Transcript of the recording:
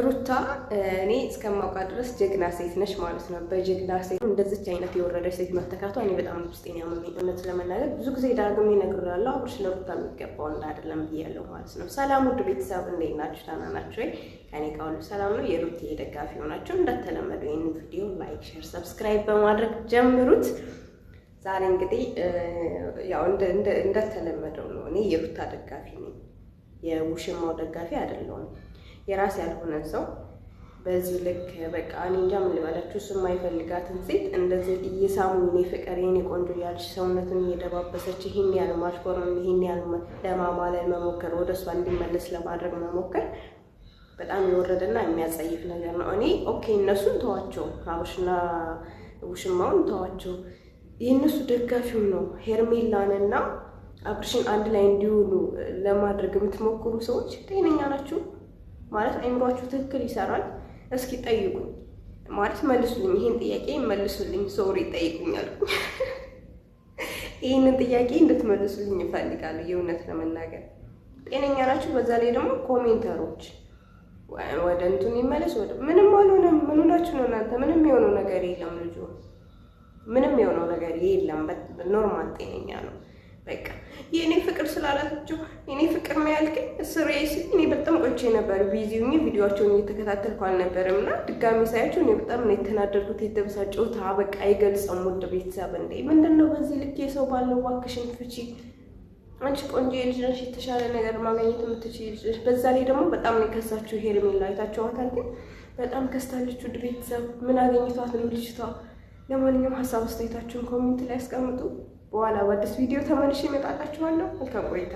ሩታ እኔ እስከማውቃ ድረስ ጀግና ሴት ነሽ ማለት ነው። በጀግና ሴት እንደዚች አይነት የወረደች ሴት መተካቷ እኔ በጣም ውስጤን ያመመኝ። እውነት ለመናገር ብዙ ጊዜ ዳግሜ እነግርሃለሁ አብርሽ ለሩታ የሚገባው አይደለም ብያለሁ ማለት ነው። ሰላም ውድ ቤተሰብ እንዴት ናችሁ? ደህና ናችሁ ወይ? ከኔ ጋር ሁሉ ሰላም ነው። የሩታ ደጋፊ ሆናችሁ እንደተለመደው ይሄን ቪዲዮ ላይክ፣ ሼር፣ ሰብስክራይብ በማድረግ ጀምሩት። ዛሬ እንግዲህ ያው እንደተለመደው ነው። እኔ የሩታ ደጋፊ ነኝ፣ የውሽማው ደጋፊ አይደለሁም። የራስ ያልሆነ ሰው በዚህ ልክ በቃ እኔ እንጃ ምን ልበላችሁ፣ እሱ የማይፈልጋትን ሴት እንደዚህ እየሳሙ እኔ ፍቅር የኔ ቆንጆ ያልሽ ሰውነቱን እየደባበሰች ይሄን ያህል ማሽኮረም ይሄን ያህል ለማማለል መሞከር፣ ወደ እሷ እንዲመለስ ለማድረግ መሞከር በጣም የወረደና የሚያጸይፍ ነገር ነው። እኔ ኦኬ እነሱን ተዋቸው፣ አብርሽና ውሽማውን ተዋቸው፣ የእነሱ ደጋፊው ነው። ሄርሜላንና አብርሽን አንድ ላይ እንዲውሉ ለማድረግ የምትሞክሩ ሰዎች ጤነኛ ናችሁ ማለት? አይምሯችሁ ትክክል ይሰራል? እስኪ ጠይቁኝ ማለት መልሱልኝ። ይሄን ጥያቄ መልሱልኝ። ሶሪ ጠይቁኛል። ይሄንን ጥያቄ እንድትመልሱልኝ እፈልጋለሁ። የእውነት ለመናገር ጤነኛ ናችሁ? በዛ ላይ ደግሞ ኮሜንተሮች ወደ እንትን ይመለስ ወደ ምንም አልሆነም። ምን ሆናችሁ ነው እናንተ? ምንም የሆነው ነገር የለም። ልጁ ምንም የሆነው ነገር የለም። ኖርማል ጤነኛ ነው። በቃ የኔ ፍቅር ስላላችሁ የኔ ፍቅር ነው ያልከኝ ስሬስ እኔ በጣም ቆይቼ ነበር ቪዲዮኝ ቪዲዮአቸውን እየተከታተልኩ አልነበረምና ድጋሚ ሳያቸው እኔ በጣም ነው የተናደድኩት የተበሳጨሁት። በቃ አይገልጽም። ውድ ቤተሰብ እንዴ ምንድነው በዚህ ልክ የሰው ባለው ዋክሽን ፍቺ። አንቺ ቆንጆ ልጅ ነሽ፣ የተሻለ ነገር ማግኘት የምትችይ ልጅ ነሽ። በዛ ላይ ደግሞ በጣም ነው ከሳችሁ ሄርሜላ አይታችኋታል። ግን በጣም ከስታለች። ውድ ቤተሰብ ምን አገኝቷት ነው ልጅቷ? ለማንኛውም ሀሳብ አስተያየታችሁን ኮሜንት ላይ አስቀምጡ። በኋላ በአዲስ ቪዲዮ ተመልሼ እመጣላችኋለሁ። መልካም ቆይታ።